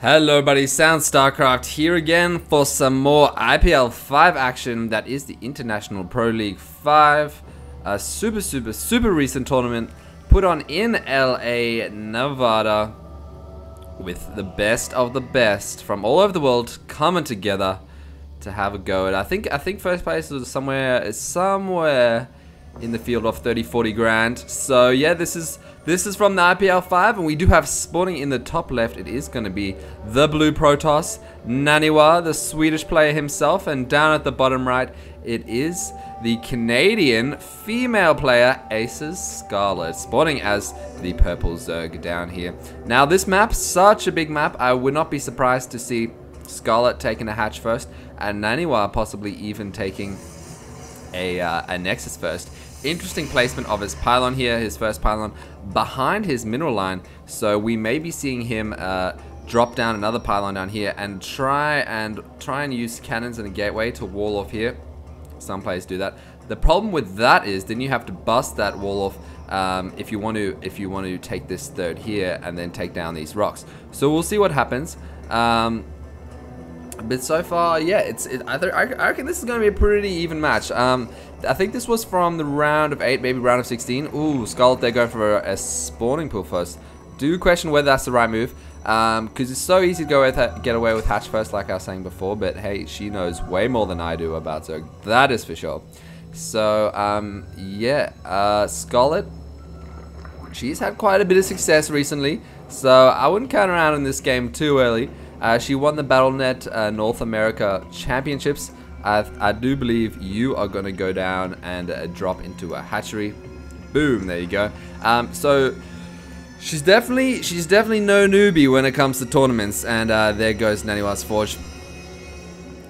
Hello everybody, Sound Starcraft here again for some more IPL 5 action. That is the International Pro League 5, a super recent tournament put on in LA, Nevada, with the best of the best from all over the world coming together to have a go at. I think first place was somewhere in the field of 30-40 grand. So yeah, this is from the IPL 5, and we do have spawning in the top left. It is going to be the blue Protoss, Naniwa, the Swedish player himself, and down at the bottom right, it is the Canadian female player, Aces Scarlett, spawning as the purple Zerg down here. Now this map, such a big map, I would not be surprised to see Scarlett taking a hatch first, and Naniwa possibly even taking a Nexus first. Interesting placement of his pylon here, his first pylon behind his mineral line, so we may be seeing him drop down another pylon down here and try and use cannons and a gateway to wall off here. Some players do that. The problem with that is then you have to bust that wall off if you want to take this third here and then take down these rocks. So we'll see what happens. But so far, yeah, I reckon this is going to be a pretty even match. I think this was from the round of 8, maybe round of 16. Ooh, Scarlett, they're going for a spawning pool first. Do question whether that's the right move, because it's so easy to get away with hatch first, like I was saying before. But hey, she knows way more than I do about Zerg. That is for sure. So yeah, Scarlett, she's had quite a bit of success recently, so I wouldn't count her out in this game too early. She won the Battle.net North America Championships. I do believe you are going to go down and drop into a hatchery. Boom, there you go. So she's definitely no newbie when it comes to tournaments. And there goes Naniwa's Forge.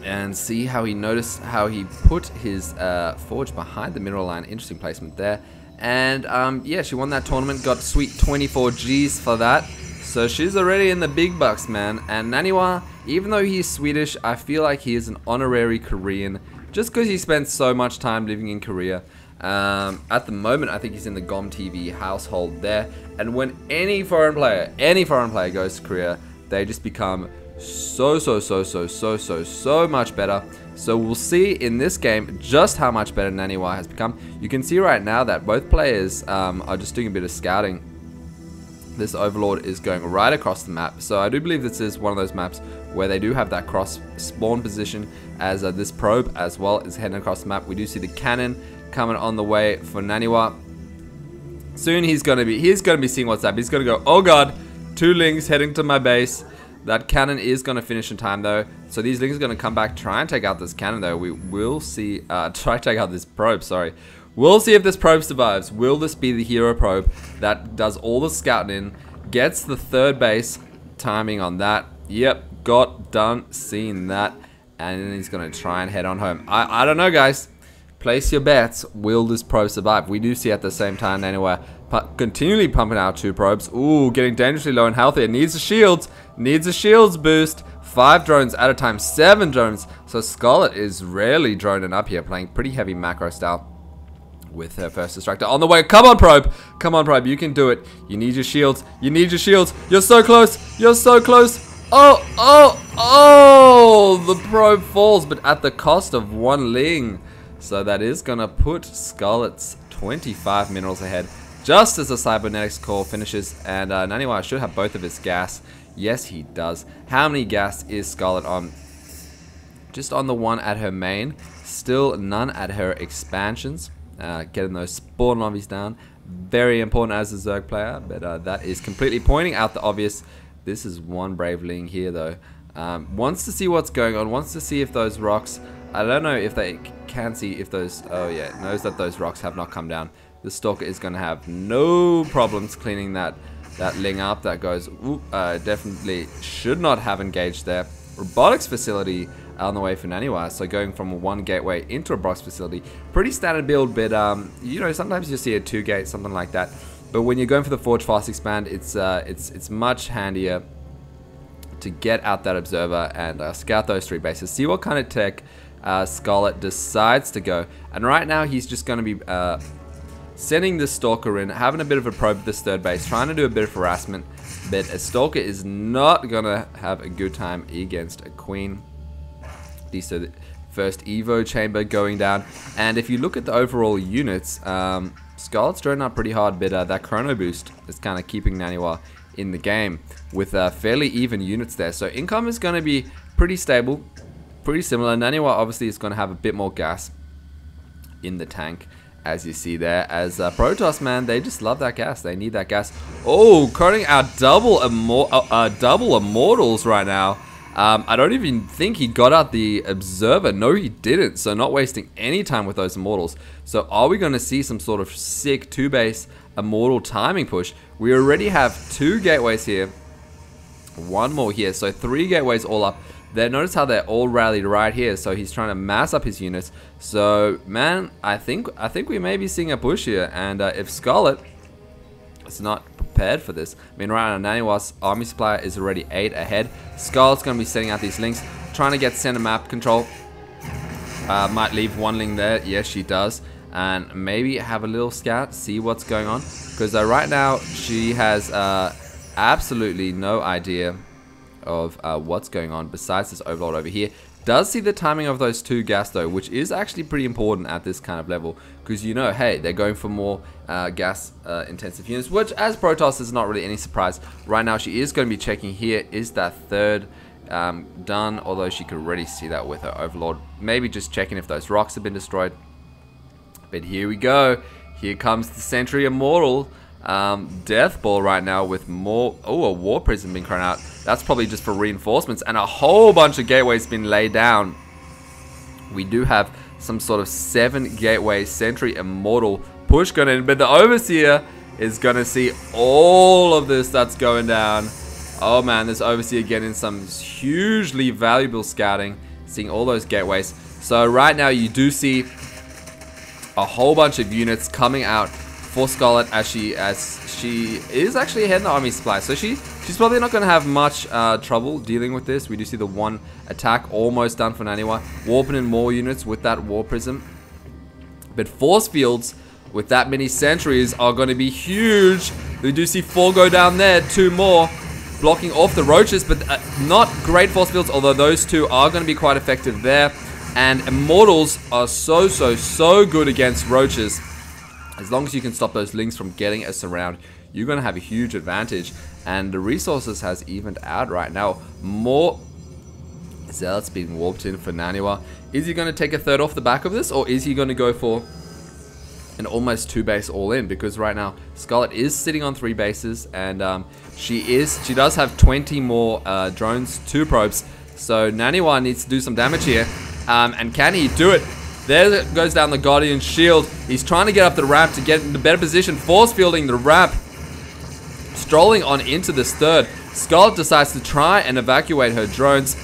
And see how he put his Forge behind the mineral line. Interesting placement there. And yeah, she won that tournament, got sweet 24 Gs for that. So she's already in the big bucks, man. And Naniwa, even though he's Swedish, I feel like he is an honorary Korean, just because he spent so much time living in Korea. At the moment, I think he's in the GOM TV household there. And when any foreign player goes to Korea, they just become so much better. So we'll see in this game just how much better Naniwa has become. You can see right now that both players are just doing a bit of scouting. This Overlord is going right across the map, so I do believe this is one of those maps where they do have that cross spawn position, as this probe as well is heading across the map. We do see the cannon coming on the way for Naniwa. Soon he's gonna be seeing what's up. He's gonna go, oh god, 2 lings heading to my base. That cannon is gonna finish in time though, so these lings are gonna come back, try and take out this cannon though. We will see. Try to take out this probe. Sorry. We'll see if this probe survives. Will this be the hero probe that does all the scouting in, gets the third base, timing on that. Yep, got done seeing that, and then he's going to try and head on home. I don't know, guys. Place your bets. Will this probe survive? We do see at the same time anyway, continually pumping out 2 probes. Ooh, getting dangerously low and healthy. It needs a shield. Needs a shields boost. 5 drones at a time. 7 drones. So Scarlett is rarely droning up here, playing pretty heavy macro style with her first distractor on the way. Come on, probe. Come on, probe. You can do it. You need your shields. You need your shields. You're so close. You're so close. Oh. The probe falls, but at the cost of 1 ling. So that is going to put Scarlett's 25 minerals ahead, just as the cybernetics core finishes. And Naniwa should have both of his gas. Yes, he does. How many gas is Scarlett on? Just on the one at her main. Still none at her expansions. Getting those spawn lobbies down, very important as a Zerg player, but that is completely pointing out the obvious. This is one braveling here though, wants to see what's going on, wants to see if those rocks, I don't know if they can see if those, oh yeah, knows that those rocks have not come down. The Stalker is going to have no problems cleaning that ling up. That goes, definitely should not have engaged there. Robotics facility on the way for Naniwa, so going from 1 gateway into a box facility, pretty standard build, but you know, sometimes you see a 2 gate, something like that. But when you're going for the Forge Fast Expand, it's much handier to get out that observer and scout those 3 bases, see what kind of tech Scarlett decides to go. And right now he's just going to be sending the Stalker in, having a bit of a probe at this 3rd base, trying to do a bit of harassment. But a Stalker is not gonna have a good time against a Queen. These are the first Evo chamber going down. And if you look at the overall units, Scarlett's throwing up pretty hard, but that chrono boost is kind of keeping Naniwa in the game with fairly even units there. So income is going to be pretty stable, pretty similar. Naniwa obviously is going to have a bit more gas in the tank, as you see there. As Protoss, man, they just love that gas. They need that gas. Oh, cutting out double immortals right now. I don't even think he got out the Observer. No, he didn't. So not wasting any time with those immortals. So are we going to see some sort of sick 2-base immortal timing push? We already have 2 gateways here. 1 more here. So 3 gateways all up. There, notice how they're all rallied right here. So he's trying to mass up his units. So, man, I think we may be seeing a push here. And if Scarlett is not prepared for this, I mean, right now Naniwa's army supply is already 8 ahead. Scarlett's going to be setting out these links, trying to get center map control. Might leave 1 link there. Yes, she does. And maybe have a little scout, see what's going on. Because right now, she has absolutely no idea of what's going on besides this overload over here. Does see the timing of those 2 gas though, which is actually pretty important at this kind of level. Because you know, hey, they're going for more gas intensive units, which as Protoss is not really any surprise. Right now, she is going to be checking here. Is that 3rd done? Although she could already see that with her overlord. Maybe just checking if those rocks have been destroyed. But here we go. Here comes the Sentry Immortal. Death Ball right now with more. Oh, a War Prism being thrown out. That's probably just for reinforcements. And a whole bunch of gateways been laid down. We do have some sort of 7 gateway Sentry Immortal push going in. But the Overseer is going to see all of this that's going down. Oh man, this Overseer getting some hugely valuable scouting. Seeing all those gateways. So right now you do see a whole bunch of units coming out for Scarlett as she is actually ahead in the army supply. So she's probably not going to have much trouble dealing with this. We do see the 1 attack almost done for Naniwa. Warping in more units with that War Prism. But force fields with that many sentries are going to be huge. We do see 4 go down there, 2 more blocking off the roaches, but not great force fields, although those 2 are going to be quite effective there. And immortals are so good against roaches. As long as you can stop those links from getting us around, you're going to have a huge advantage. And the resources has evened out right now. More Zealots being warped in for Naniwa. Is he going to take a 3rd off the back of this, or is he going to go for an almost 2-base all-in? Because right now Scarlett is sitting on 3 bases, and she does have 20 more drones, 2 probes. So Naniwa needs to do some damage here. And can he do it? There goes down the Guardian Shield. He's trying to get up the ramp to get into better position. Force fielding the ramp. Strolling on into this 3rd. Scarlett decides to try and evacuate her drones.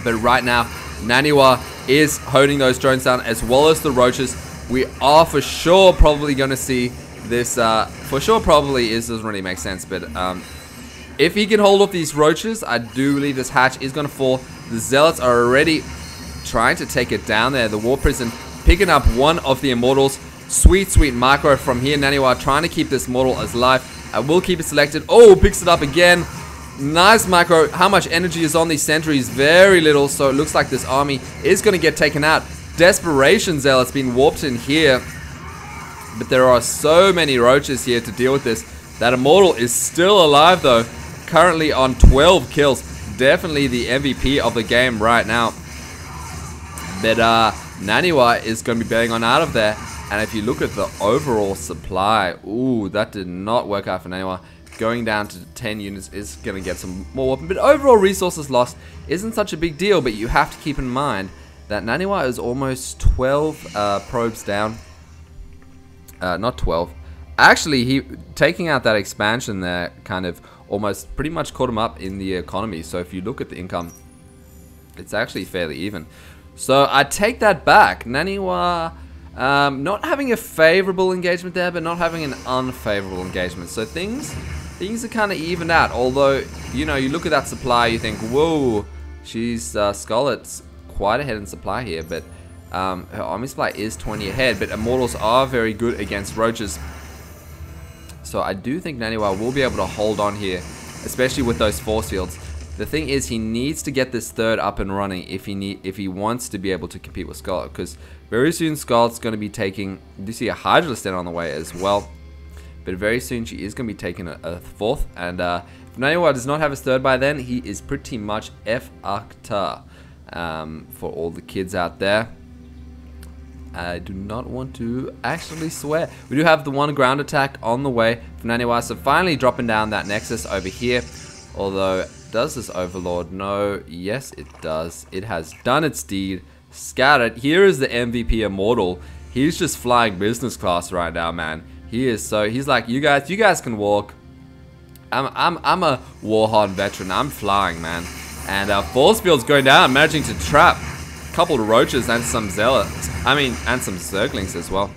But right now, Naniwa is holding those drones down as well as the roaches. We are for sure probably going to see this. For sure probably doesn't really make sense. But if he can hold off these roaches, I do believe this hatch is going to fall. The Zealots are already trying to take it down there. The War Prison picking up 1 of the Immortals. Sweet micro from here. Naniwa trying to keep this Immortal as alive. I will keep it selected. Oh, picks it up again. Nice micro. How much energy is on these sentries? Very little. So it looks like this army is going to get taken out. Desperation Zealot's been warped in here. But there are so many roaches here to deal with this. That Immortal is still alive though. Currently on 12 kills. Definitely the MVP of the game right now. But Naniwa is going to be bailing on out of there. And if you look at the overall supply, ooh, that did not work out for Naniwa. Going down to 10 units is going to get some more weapon. But overall resources lost isn't such a big deal. But you have to keep in mind that Naniwa is almost 12 probes down. Not 12. Actually, he taking out that expansion there kind of almost pretty much caught him up in the economy. So if you look at the income, it's actually fairly even. So I take that back. Naniwa not having a favorable engagement there, but not having an unfavorable engagement. So things are kind of evened out. Although, you know, you look at that supply, you think, whoa, she's Scarlett's quite ahead in supply here. But her army supply is 20 ahead. But Immortals are very good against roaches. So I do think Naniwa will be able to hold on here, especially with those force fields. The thing is, he needs to get this third up and running if he wants to be able to compete with Scarlett, because very soon Scarlett's going to be taking, you see a Hydralisk on the way as well, but very soon she is going to be taking a fourth, and if Naniwa does not have his third by then, he is pretty much F-Akta for all the kids out there. I do not want to actually swear. We do have the one ground attack on the way from Naniwa, so finally dropping down that Nexus over here, although does this Overlord? No. Yes, it does. It has done its deed. Scattered. Here is the MVP Immortal. He's just flying business class right now, man. He is so. He's like, you guys can walk. I'm a Warhorn veteran. I'm flying, man. And force field's going down, managing to trap a couple of roaches and some zealots. And some zerglings as well.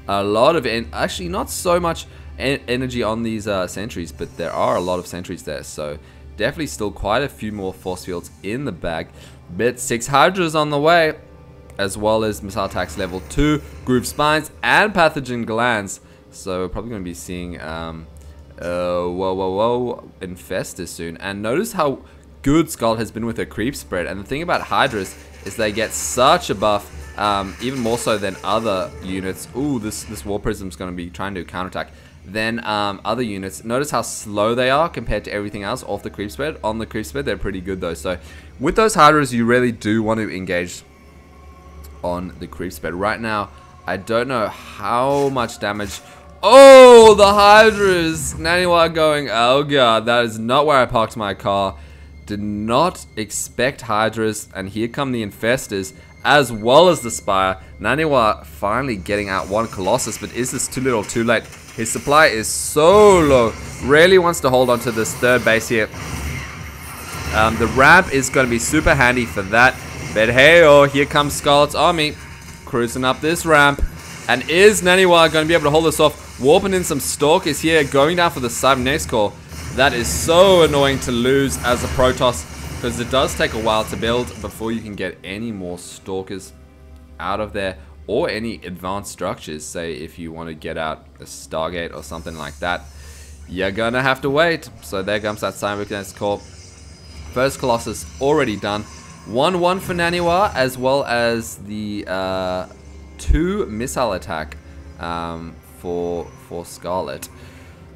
A lot of actually not so much energy on these sentries, but there are a lot of sentries there, so definitely still quite a few more force fields in the bag. But 6 Hydras on the way, as well as missile attacks level 2, groove spines, and pathogen glands. So we're probably going to be seeing Infestus soon. And notice how good Scarlett has been with her creep spread. And the thing about Hydras is they get such a buff, even more so than other units. Ooh, this War Prism's going to be trying to counterattack. Then other units, notice how slow they are compared to everything else off the creep spread. On the creep spread, they're pretty good though. So with those Hydras, you really do want to engage on the creep spread. Right now, I don't know how much damage. Oh, the Hydras! Naniwa going, oh god, that is not where I parked my car. Did not expect Hydras, and here come the Infestors, as well as the Spire. Naniwa finally getting out one Colossus, but is this too little too late? His supply is so low. Really wants to hold on to this third base here. The ramp is going to be super handy for that. But hey, oh, here comes Scarlett's army. Cruising up this ramp. And is Naniwa going to be able to hold this off? Warping in some Stalkers here. Going down for the Cybernetic core. That is so annoying to lose as a Protoss, because it does take a while to build before you can get any more Stalkers out of there. Or any advanced structures, say if you want to get out a Stargate or something like that. You're gonna have to wait. So there comes that Cybernetic core. First Colossus already done. 1-1 for Naniwa, as well as the 2 missile attack for Scarlett.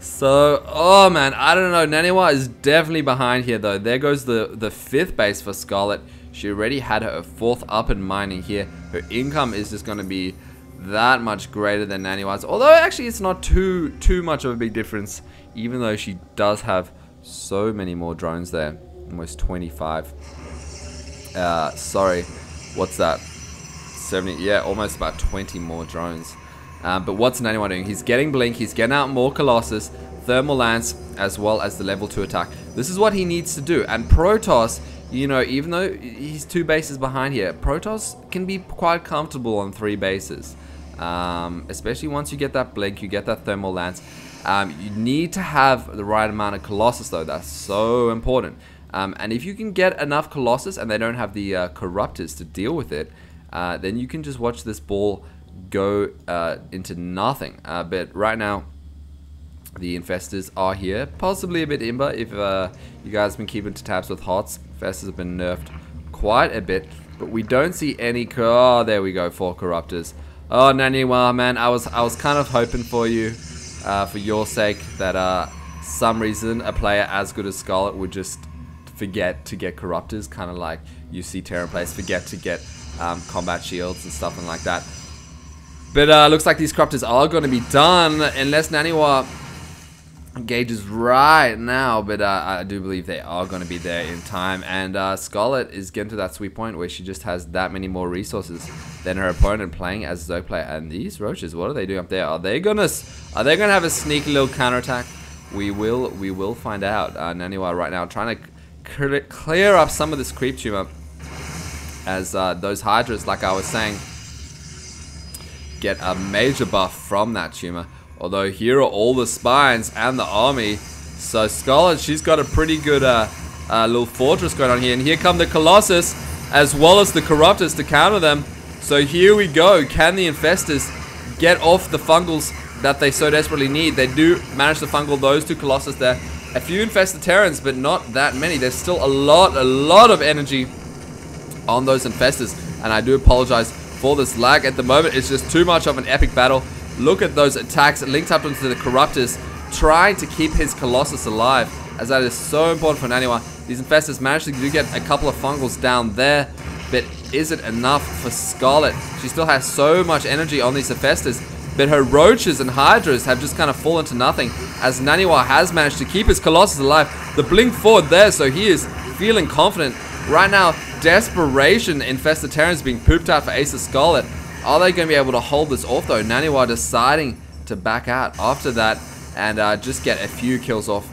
So, oh man, I don't know. Naniwa is definitely behind here though. There goes the 5th base for Scarlett. She already had her 4th up and mining here. Her income is just going to be that much greater than Naniwa's. Although actually it's not too much of a big difference, even though she does have so many more drones there. Almost 25. Sorry, what's that? 70, yeah, almost about 20 more drones. But what's Naniwa doing? He's getting Blink, he's getting out more Colossus, Thermal Lance, as well as the level 2 attack. This is what he needs to do. And Protoss, you know, even though he's 2 bases behind here, Protoss can be quite comfortable on 3 bases. Especially once you get that Blink, you get that Thermal Lance. You need to have the right amount of Colossus though, that's so important. And if you can get enough Colossus and they don't have the Corruptors to deal with it, then you can just watch this ball go into nothing. But right now, the Infestors are here. Possibly a bit imber if you guys have been keeping tabs with HOTS. Infestors have been nerfed quite a bit. But we don't see any... Oh, there we go, 4 Corruptors. Oh, Naniwa, man, I was kind of hoping for you, for your sake, that some reason a player as good as Scarlett would just forget to get Corruptors, kind of like you see Terran players forget to get combat shields and stuff like that. But looks like these Corruptors are going to be done unless Naniwa engages right now, but I do believe they are going to be there in time. And Scarlett is getting to that sweet point where she just has that many more resources than her opponent playing as a Zerg player. And these roaches, what are they doing up there? Are they gonna have a sneaky little counterattack? We will find out. Naniwa right now trying to clear up some of this creep tumor, as those Hydras, like I was saying, get a major buff from that tumor. Although here are all the spines and the army. So Scarlett, she's got a pretty good little fortress going on here. And here come the Colossus, as well as the Corruptors to counter them. So here we go. Can the Infestors get off the Fungals that they so desperately need. They do manage to fungal those 2 Colossus there. A few infested Terrans, but not that many. There's still a lot of energy on those infestors, and I do apologize for this lag at the moment. It's just too much of an epic battle. Look at those attacks linked up into the Corruptors, trying to keep his Colossus alive, as that is so important for Naniwa. These infestors managed to do get a couple of fungals down there, but is it enough for Scarlett? She still has so much energy on these infestors, but her roaches and hydras have just kind of fallen to nothing, as Naniwa has managed to keep his Colossus alive. The blink forward there, so he is feeling confident. Right now, desperation infested Terrans being pooped out for Ace of Scarlett. Are they going to be able to hold this off though? Naniwa deciding to back out after that and just get a few kills off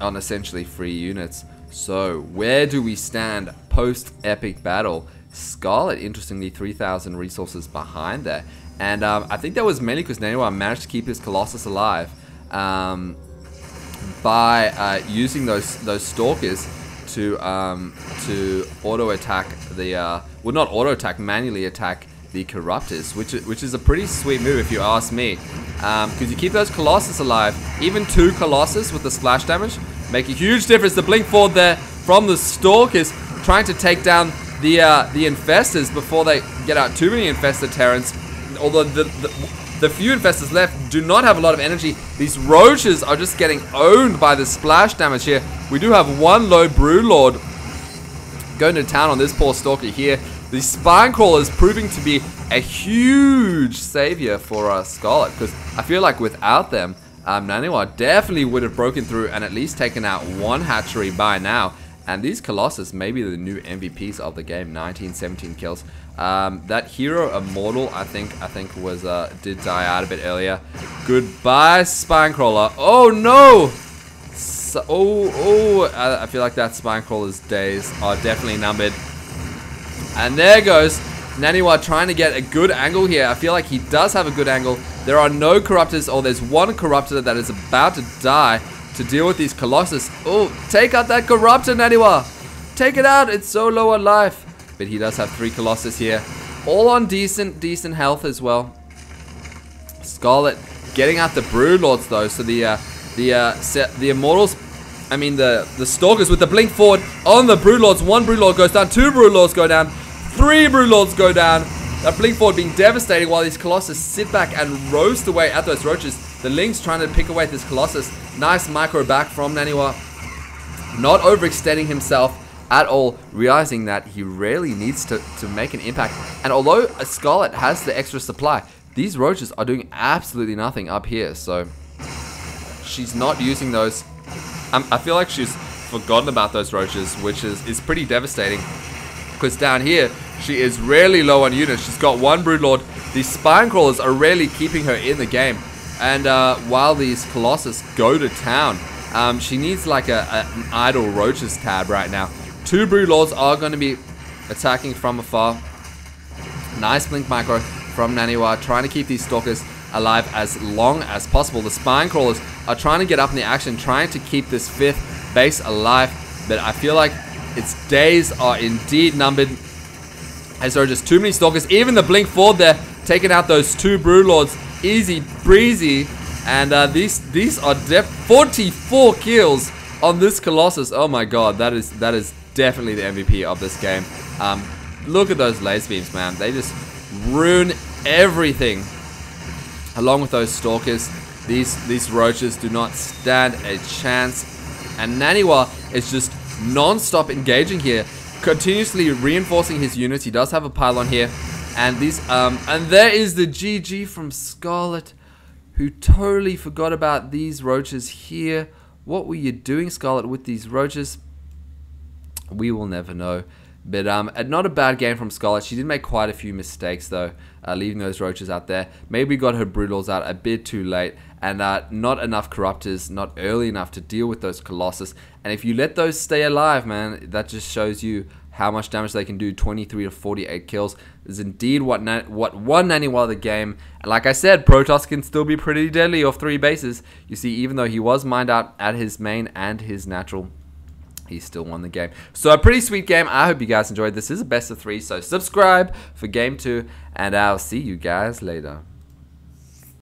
on essentially 3 units. So where do we stand post epic battle? Scarlett, interestingly, 3,000 resources behind there. And I think that was mainly because Naniwa managed to keep his Colossus alive by using those Stalkers to auto attack the well, not auto attack, manually attack the Corruptors, which is a pretty sweet move if you ask me, because you keep those Colossus alive. Even 2 Colossus with the splash damage make a huge difference. The blink forward there from the Stalkers, trying to take down the infestors before they get out too many infested Terrans. Although the few infestors left do not have a lot of energy. These roaches are just getting owned by the splash damage here. We do have 1 low Broodlord going to town on this poor Stalker here. The Spine Crawler is proving to be a huge savior for Scarlett, because I feel like without them, Naniwa definitely would have broken through and at least taken out 1 hatchery by now. And these Colossus may be the new MVPs of the game. 19, 17 kills. That hero Immortal, I think was did die out a bit earlier. Goodbye, Spinecrawler. Oh no! So, I feel like that Spinecrawler's days are definitely numbered. And there goes Naniwa trying to get a good angle here. I feel like he does have a good angle. There are no Corruptors, or there's 1 Corruptor that is about to die to deal with these Colossus. Oh, take out that Corruptor, Naniwa! Take it out, it's so low on life. But he does have 3 Colossus here, all on decent health as well. Scarlett getting out the Broodlords though, so the Immortals, I mean the Stalkers with the blink forward on the Broodlords. 1 Broodlord goes down, 2 Broodlords go down, 3 Broodlords go down. That blink forward being devastating while these Colossus sit back and roast away at those roaches. The Lynx trying to pick away at this Colossus. Nice micro back from Naniwa. Not overextending himself at all, realizing that he really needs to make an impact. And although Scarlett has the extra supply, these roaches are doing absolutely nothing up here, so she's not using those. I feel like she's forgotten about those roaches, which is pretty devastating, because down here she is really low on units. She's got 1 Broodlord. These Spine Crawlers are really keeping her in the game, and while these Colossus go to town, she needs like an idle roaches tab right now. 2 Broodlords are going to be attacking from afar. Nice blink micro from Naniwa, trying to keep these Stalkers alive as long as possible. The Spine Crawlers are trying to get up in the action, trying to keep this 5th base alive, but I feel like its days are indeed numbered, as there are just too many Stalkers. Even the blink forward there, taking out those 2 Broodlords, easy breezy. And these are 44 kills on this Colossus. Oh my god, that is definitely the MVP of this game. Look at those laser beams, man. They just ruin everything. Along with those Stalkers, these roaches do not stand a chance. And Naniwa is just non-stop engaging here, continuously reinforcing his units. He does have a pylon here, and and there is the GG from Scarlett, who totally forgot about these roaches here. What were you doing, Scarlett, with these roaches? We will never know. But not a bad game from Scarlett. She did make quite a few mistakes though, leaving those roaches out there. Maybe got her Broodlords out a bit too late, and not enough Corruptors, not early enough to deal with those Colossus. And if you let those stay alive, man, that just shows you how much damage they can do. 23 to 48 kills is indeed what won Naniwa the game. And like I said, Protoss can still be pretty deadly off 3 bases. You see, even though he was mined out at his main and his natural, he still won the game. So a pretty sweet game. I hope you guys enjoyed. This is a best of 3, so subscribe for game 2, and I'll see you guys later.